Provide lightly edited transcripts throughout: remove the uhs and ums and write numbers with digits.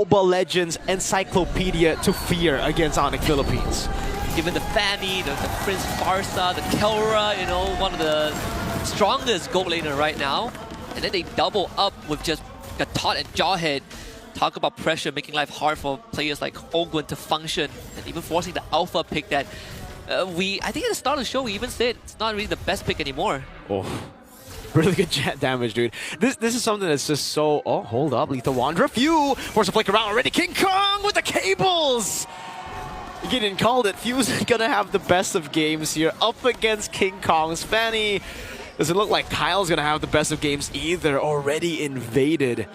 Mobile Legends encyclopedia to fear against ONIC Philippines. Given the Fanny, the Prince Farsa, the Kelra, you know, one of the strongest gold laner right now. And then they double up with just Gatot and Jawhead. Talk about pressure, making life hard for players like Ogwen to function, and even forcing the alpha pick that I think at the start of the show we even said it's not really the best pick anymore. Oh, really good jet damage, dude. This is something that's just so... Oh, hold up. Lethal Wanderer. Few force a flick around already. King Kong with the cables! Getting called it. Few's gonna have the best of games here up against King Kong's Fanny. Doesn't look like Kyle's gonna have the best of games either. Already invaded.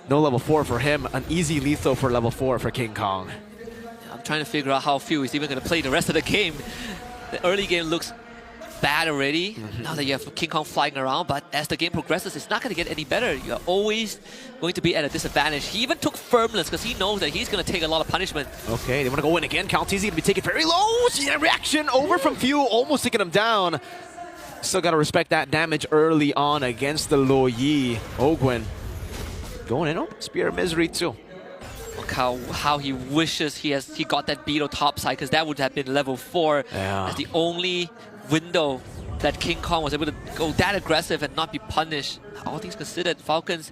No level 4 for him. An easy lethal for level 4 for King Kong. I'm trying to figure out how Few is even going to play the rest of the game. The early game looks bad already. Now that you have King Kong flying around, but as the game progresses, it's not going to get any better. You're always going to be at a disadvantage. He even took Firmless because he knows that he's going to take a lot of punishment. Okay, they want to go in again. Calteezy going to be taken very low. See that reaction over from Few, almost taking him down. Still got to respect that damage early on against the Lo Yi. Ogwen going in. Oh, Spear of Misery too. Look how he wishes he got that Beetle topside, because that would have been level 4 as the only window that King Kong was able to go that aggressive and not be punished. All things considered, Falcons,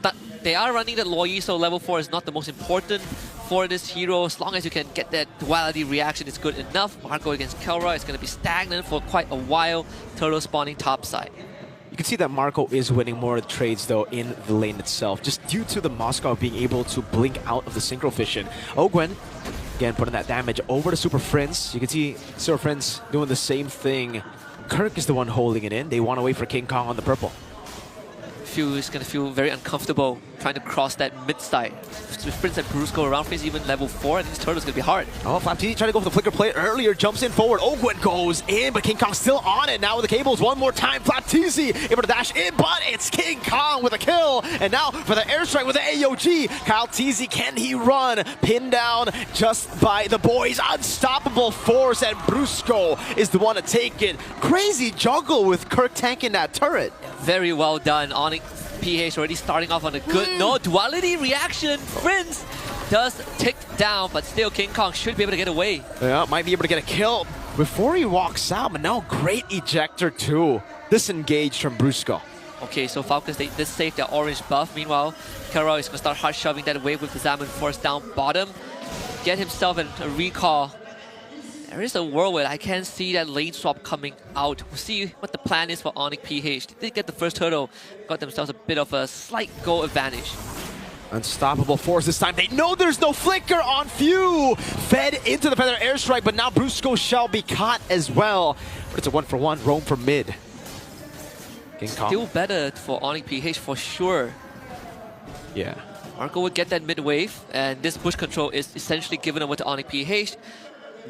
but they are running the Lo Yi, so level 4 is not the most important for this hero. As long as you can get that duality reaction, it's good enough. Marco against Kelra is going to be stagnant for quite a while. Turtle spawning topside. You can see that Marco is winning more of the trades though in the lane itself, just due to the Moscow being able to blink out of the Synchro Fission. Ogwen, again, putting that damage over to Super Prince. You can see Super Prince doing the same thing. Kirk is the one holding it in. They want to wait for King Kong on the purple. Few is going to feel very uncomfortable trying to cross that mid side. With Prince and Brusco around, Prince even level 4, and this turtle is going to be hard. Oh, Flaptini trying to go for the flicker play earlier, jumps in forward. Ogwen goes in, but King Kong still on it. Now with the cables one more time. Flaptini able to dash in, but it's King Kong with a kill. And now for the airstrike with the AOG. Kyle Teasy, can he run? Pinned down just by the boys. Unstoppable force, and Brusco is the one to take it. Crazy juggle with Kirk tanking that turret. Very well done. ONIC PH already starting off on a good note. Duality reaction. Prince does tick down, but still King Kong should be able to get away. Yeah, might be able to get a kill before he walks out, but now great ejector too. Disengaged from Brusco. Okay, so Falcons, they did save their orange buff. Meanwhile, Kelra is going to start hard shoving that wave with the Zaman Force down bottom. Get himself a recall. There is a world where I can see that lane swap coming out. We'll see what the plan is for ONIC PH. They did get the first turtle, got themselves a bit of a slight goal advantage. Unstoppable force this time. They know there's no flicker on Few. Fed into the feather airstrike, but now Brusco shall be caught as well. But it's a 1-for-1 roam from mid. King Kong. Still better for ONIC PH for sure. Yeah. Marco would get that mid wave, and this push control is essentially given over to ONIC PH.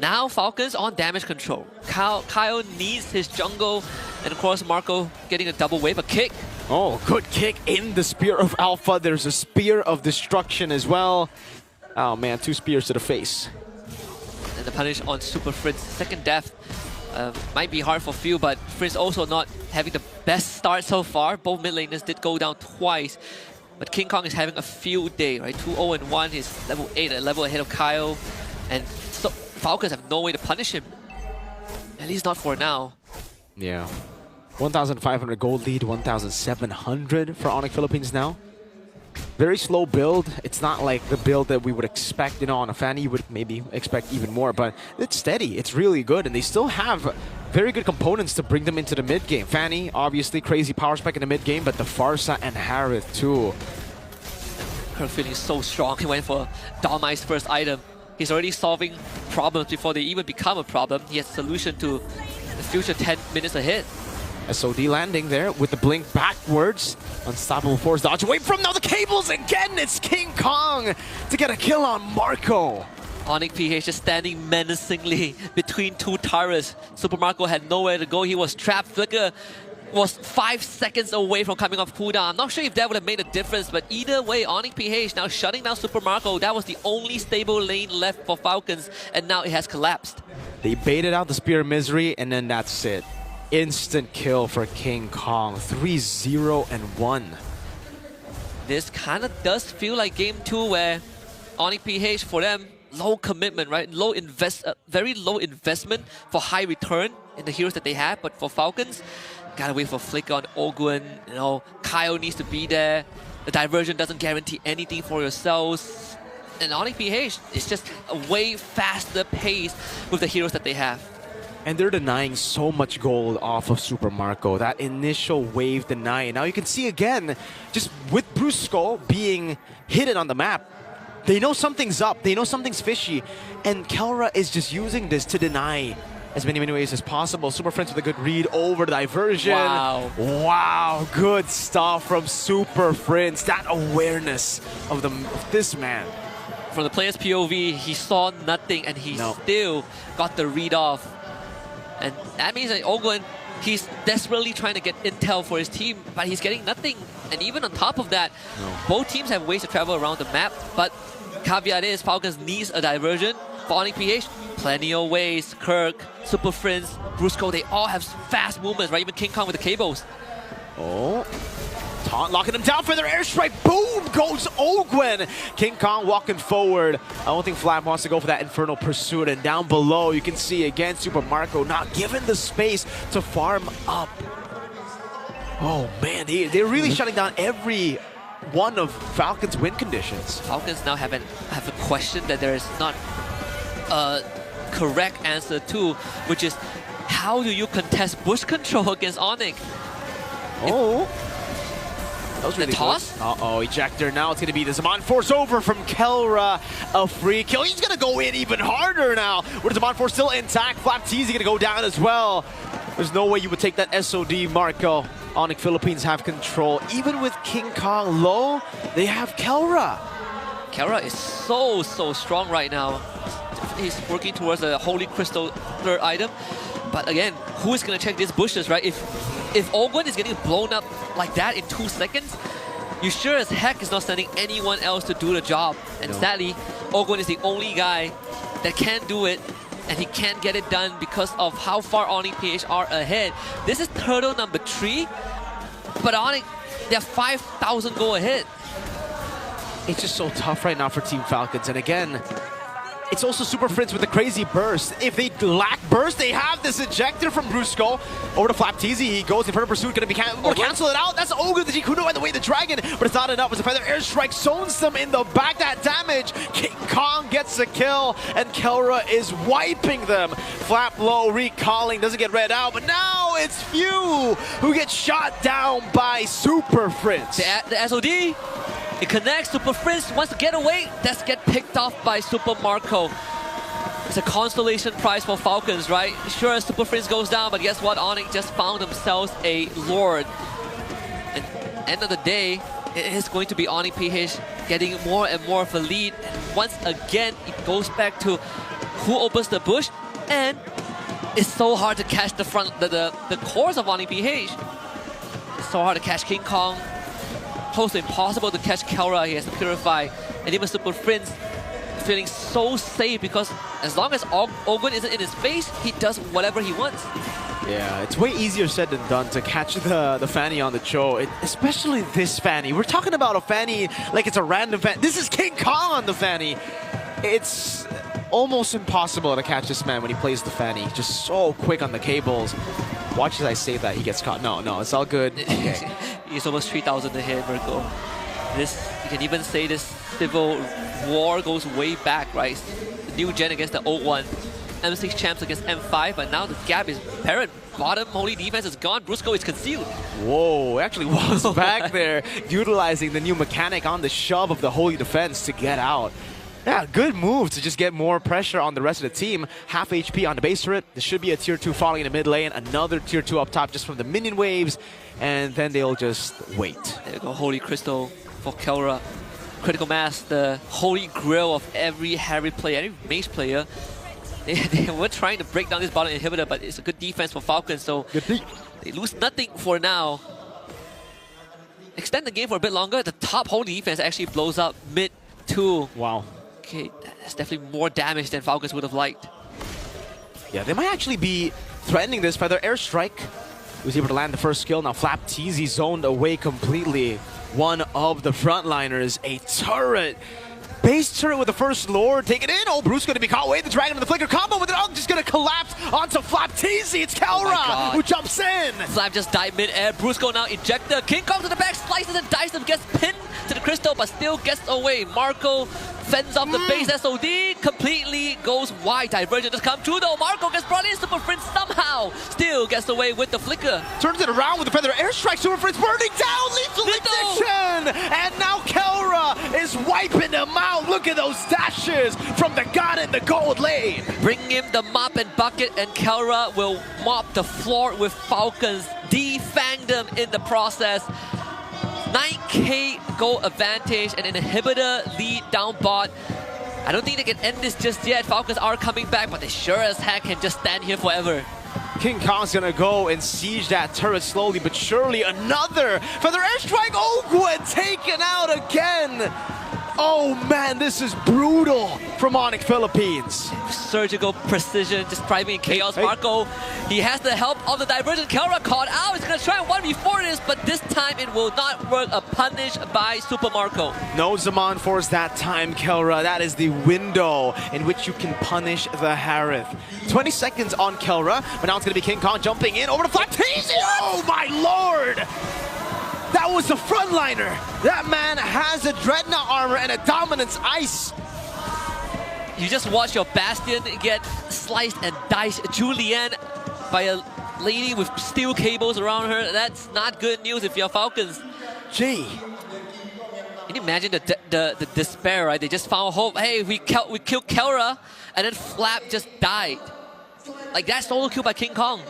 Now Falcons on damage control. Kyle needs his jungle, and of course Marco getting a double wave, a kick. Oh, good kick in the Spear of Alpha. There's a Spear of Destruction as well. Oh man, 2 spears to the face. And the punish on Super Fritz. Second death might be hard for Few, but Fritz also not having the best start so far. Both mid laners did go down twice. But King Kong is having a field day, right? 2-0-1, he's level 8, a level ahead of Kyle. And so Falcons have no way to punish him. At least not for now. Yeah. 1,500 gold lead, 1,700 for ONIC Philippines now. Very slow build. It's not like the build that we would expect, you know, on a Fanny you would maybe expect even more, but it's steady. It's really good, and they still have very good components to bring them into the mid game. Fanny, obviously, crazy power spike in the mid game, but the Farsa and Harith too. Kirk feeling so strong. He went for Dalmai's first item. He's already solving problems before they even become a problem. He has a solution to the future 10 minutes ahead. SOD landing there with the blink backwards. Unstoppable force dodge away from now the cables again. It's King Kong to get a kill on Marco. ONIC PH just standing menacingly between 2 turrets. Super Marco had nowhere to go. He was trapped. Flicker was 5 seconds away from coming off cooldown. I'm not sure if that would have made a difference, but either way, ONIC PH now shutting down Super Marco. That was the only stable lane left for Falcons, and now it has collapsed. They baited out the Spear of Misery, and then that's it. Instant kill for King Kong. 3-0-1. This kind of does feel like game 2 where ONIC PH, for them, low commitment, right? Very low investment for high return in the heroes that they have. But for Falcons, gotta wait for Flicker on Ogun. You know, Kyle needs to be there. The diversion doesn't guarantee anything for yourselves. And ONIC PH is just a way faster pace with the heroes that they have. And they're denying so much gold off of Super Marco. That initial wave deny. Now you can see again, just with Brusco being hidden on the map, they know something's up. They know something's fishy. And Kelra is just using this to deny as many ways as possible. Super Friends with a good read over the diversion. Wow. Wow, good stuff from Super Friends. That awareness of this man. From the player's POV, he saw nothing and he still got the read off. And that means that Ogun, he's desperately trying to get intel for his team, but he's getting nothing. And even on top of that, both teams have ways to travel around the map, but caveat is Falcons needs a diversion. For ONIC PH, plenty of ways. Kirk, Super Friends, Brusco, they all have fast movements, right? Even King Kong with the cables. Oh. Taunt locking them down for their airstrike. Boom goes Ogwen. King Kong walking forward. I don't think Flap wants to go for that Infernal Pursuit. And down below, you can see again Super Marco not given the space to farm up. Oh man, they're really shutting down every one of Falcons' win conditions. Falcons now have a question that there is not a correct answer to, which is how do you contest bush control against ONIC? Oh. That was really the toss? Uh-oh, ejector. Now it's going to be the Zaman Force over from Kelra. A free kill. He's going to go in even harder now. With the Zaman Force still intact. Flap Teasy going to go down as well. There's no way you would take that SOD, Marco. ONIC Philippines have control. Even with King Kong low, they have Kelra. Kelra is so strong right now. He's working towards a Holy Crystal third item. But again, who is going to check these bushes, right? If Ogun is getting blown up like that in 2 seconds, you sure as heck is not sending anyone else to do the job. And sadly, Ogun is the only guy that can do it, and he can't get it done because of how far ONIC PH are ahead. This is turtle number 3, but ONIC, they're 5,000 go ahead. It's just so tough right now for Team Falcons. And again, it's also Super Friends with the crazy burst. If they lack burst, they have this ejector from Brusco. Over to Flap Teasy, he goes in front of Pursuit, gonna cancel it out. That's Ogre, the Jikuno, and the way the Dragon, but it's not enough. It's a feather airstrike, zones them in the back, that damage. King Kong gets the kill, and Kelra is wiping them. Flap low, recalling, doesn't get read out, but now it's Few who gets shot down by Super Friends. The SOD. It connects. Super Friends wants to get away. That's get picked off by Super Marco. It's a consolation prize for Falcons, right? Sure, Super Friends goes down, but guess what? ONIC just found themselves a Lord. And end of the day, it is going to be ONIC PH getting more and more of a lead. And once again, it goes back to who opens the bush, and it's so hard to catch the cores of ONIC PH. It's so hard to catch King Kong. Close to impossible to catch Kelra. He has to purify. And even Super Friends feeling so safe because as long as Ogun isn't in his face, he does whatever he wants. Yeah, it's way easier said than done to catch the Fanny on the Cho, especially this Fanny. We're talking about a Fanny like it's a random Fanny. This is King Kong on the Fanny. It's almost impossible to catch this man when he plays the Fanny. Just so quick on the cables. Watch as I say that, he gets caught. No, it's all good. Okay. He's almost 3,000 to hit, Virgo. You can even say this civil war goes way back, right? The new gen against the old one. M6 champs against M5, but now the gap is apparent. Bottom holy defense is gone. Brusco is concealed. Whoa, actually was back there, utilizing the new mechanic on the shove of the holy defense to get out. Yeah, good move to just get more pressure on the rest of the team. Half HP on the base turret. There should be a tier 2 falling in the mid lane. Another tier 2 up top just from the minion waves. And then they'll just wait. There you go, Holy Crystal for Kelra. Critical Mass, the holy grail of every Harry player, every mage player. They were trying to break down this bottom inhibitor, but it's a good defense for Falcons, so they lose nothing for now. Extend the game for a bit longer. The top holy defense actually blows up mid 2. Wow. Okay, that's definitely more damage than Falcons would have liked. Yeah, they might actually be threatening this by their airstrike. He was able to land the first kill. Now Flap Teasy zoned away completely. One of the frontliners, a turret. Base turret with the first Lord. Take it in. Oh, Bruce going to be caught away. The Dragon with the Flicker combo with it. Oh, just going to collapse onto Flapteezy. It's Kelra who jumps in. Flap just died mid-air. Brusco now ejector. King Kong to the back, slices and dices him, gets pinned to the crystal, but still gets away. Marco fends off the base SOD, completely goes wide. Divergent just come through though. Marco gets brought in. Super Prince somehow still gets away with the flicker. Turns it around with the feather airstrike. Super Prince burning down. Lethal ignition. And now Kelra is wiping them out. Look at those dashes from the God in the Gold lane. Bring him the mop and bucket, and Kelra will mop the floor with Falcons. Defang them in the process. 9k gold advantage and an inhibitor lead down bot. I don't think they can end this just yet. Falcons are coming back, but they sure as heck can just stand here forever. King Kong's gonna go and siege that turret slowly but surely. Another feather airstrike. Ogwen taken out again. Oh man, this is brutal from ONIC Philippines. Surgical precision, just priming chaos. Marco, he has the help of the Divergent. Kelra caught out. He's gonna try and 1v4 this, but this time it will not work. A punish by Super Marco. No Zaman Force that time, Kelra. That is the window in which you can punish the Harith. 20 seconds on Kelra, but now it's gonna be King Kong jumping in over the Flaptezy. Oh my lord! That was the frontliner. That man has a Dreadnought armor and a Dominance Ice. You just watch your Bastion get sliced and diced. Julianne by a lady with steel cables around her. That's not good news if you're Falcons. Gee. Can you imagine the despair, right? They just found hope. Hey, we killed Kelra, and then Flap just died. Like that solo kill by King Kong.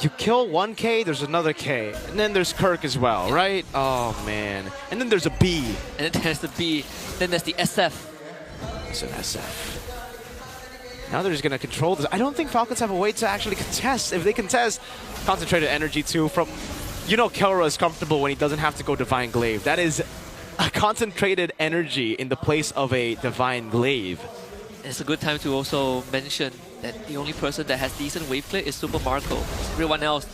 You kill 1K, there's another K. And then there's Kirk as well, right? Oh, man. And then there's a B. And then there's the B. Then there's the SF. It's an SF. Now they're just going to control this. I don't think Falcons have a way to actually contest. If they contest, concentrated energy too from... You know Kelra is comfortable when he doesn't have to go Divine Glaive. That is a concentrated energy in the place of a Divine Glaive. It's a good time to also mention that the only person that has decent wave clear is Super Marco. Everyone else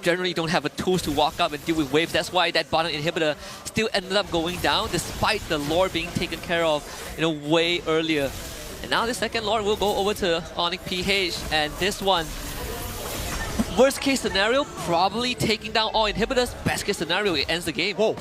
generally don't have the tools to walk up and deal with waves. That's why that bottom inhibitor still ended up going down despite the lore being taken care of, way earlier. And now the second lore will go over to ONIC PH, and this one, worst case scenario, probably taking down all inhibitors. Best case scenario, it ends the game. Whoa.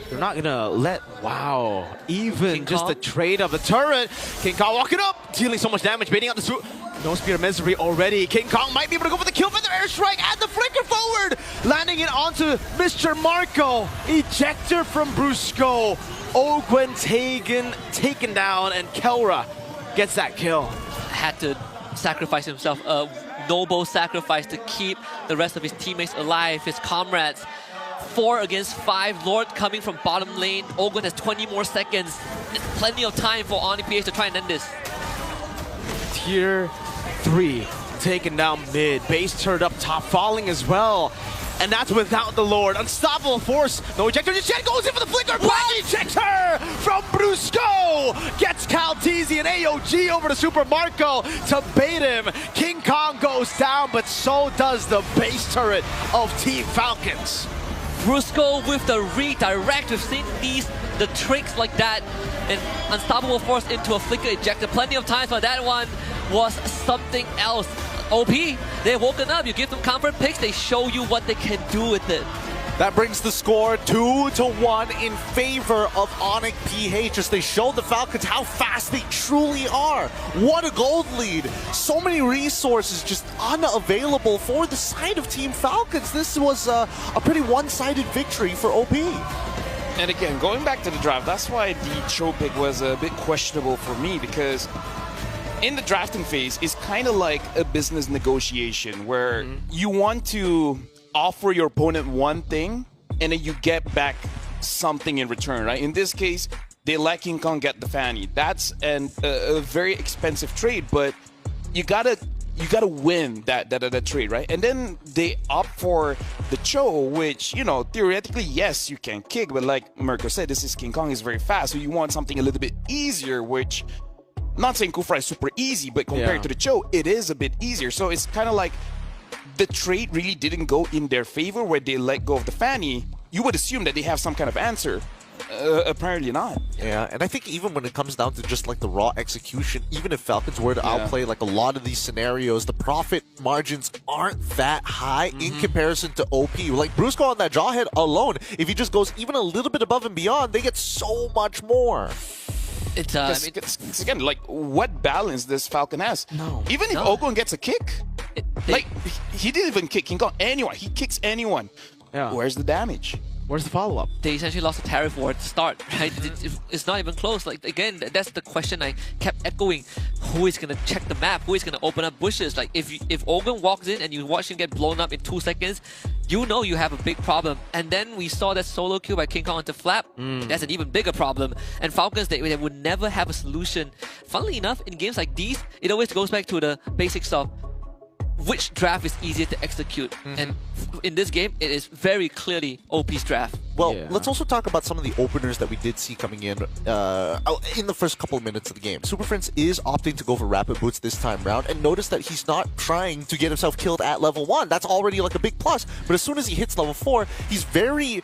They're not gonna let, wow, even King just Kong. the trade of the turret. King Kong walking up, dealing so much damage, baiting out the no Spear of Misery already. King Kong might be able to go for the kill feather airstrike and the flicker forward, landing it onto Mr. Marco. Ejector from Brusco. Ogwen taken down, and Kelra gets that kill. Had to sacrifice himself, a noble sacrifice to keep the rest of his teammates alive, his comrades. 4 against 5, Lord coming from bottom lane. Ogwen has 20 more seconds. There's plenty of time for ONIC PH to try and end this. Tier 3 taken down mid. Base turned up top, falling as well. And that's without the Lord. Unstoppable force. No ejector just yet. Goes in for the flicker. Black ejector from Brusco. Gets Calteezy and AOG over to Super Marco to bait him. King Kong goes down, but so does the base turret of Team Falcons. Brusco with the redirect. We've seen the tricks like that. And Unstoppable Force into a flicker ejector. Plenty of times, but that one was something else. OP, they've woken up. You give them comfort picks, they show you what they can do with it. That brings the score 2-1 in favor of ONIC PH as they show the Falcons how fast they truly are. What a gold lead. So many resources just unavailable for the side of Team Falcons. This was a pretty one-sided victory for OP. And again, going back to the draft, that's why the Cho pick was a bit questionable for me, because in the drafting phase, it's kind of like a business negotiation where you want to offer your opponent one thing and then you get back something in return, right? In this case, they let King Kong get the Fanny. That's a very expensive trade, but you gotta win that trade, right? And then they opt for the Cho, which, theoretically, yes, you can kick, but like Mirko said, this is King Kong, is very fast, so you want something a little bit easier, which, not saying Kufra is super easy, but compared to the Cho, it is a bit easier. So it's kind of like the trade really didn't go in their favor where they let go of the Fanny. You would assume that they have some kind of answer. apparently not. Yeah, and I think even when it comes down to just like the raw execution, even if Falcons were to outplay like a lot of these scenarios, the profit margins aren't that high in comparison to OP. Like Brusco on that Jawhead alone, if he just goes even a little bit above and beyond, they get so much more. It's again, like, what balance this Falcon has? No. Even if Ogon gets a kick, like, he didn't even kick King Kong. Anyone. He kicks anyone. Yeah. Where's the damage? Where's the follow-up? They essentially lost a tariff war at the start, right? It's not even close. Like, again, that's the question I kept echoing. Who is going to check the map? Who is going to open up bushes? Like, if Ogun walks in and you watch him get blown up in 2 seconds, you know you have a big problem. And then we saw that solo kill by King Kong into Flap. That's an even bigger problem. And Falcons, they would never have a solution. Funnily enough, in games like these, it always goes back to the basics of which draft is easier to execute. And in this game, it is very clearly OP's draft. Well, let's also talk about some of the openers that we did see coming in the first couple of minutes of the game. Super Friends is opting to go for Rapid Boots this time round, and notice that he's not trying to get himself killed at level 1. That's already like a big plus. But as soon as he hits level 4, he's very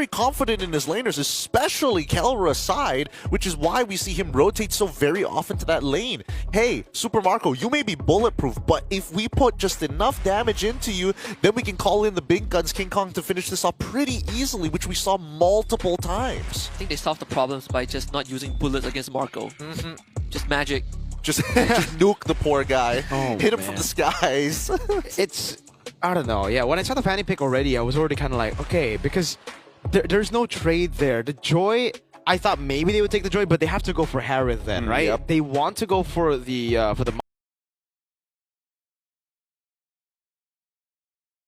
confident in his laners, especially Kelra's side, which is why we see him rotate so very often to that lane. Hey, Super Marco, you may be bulletproof, but if we put just enough damage into you, then we can call in the big guns, King Kong, to finish this off pretty easily, which we saw multiple times. I think they solved the problems by just not using bullets against Marco. Just magic. Just nuke the poor guy. Hit him from man. the skies. I don't know. Yeah, when I saw the Fanny pick already, I was already kind of like, okay, because there's no trade there. The Joy, I thought maybe they would take the Joy, but they have to go for Harith then, right? Yep. They want to go for the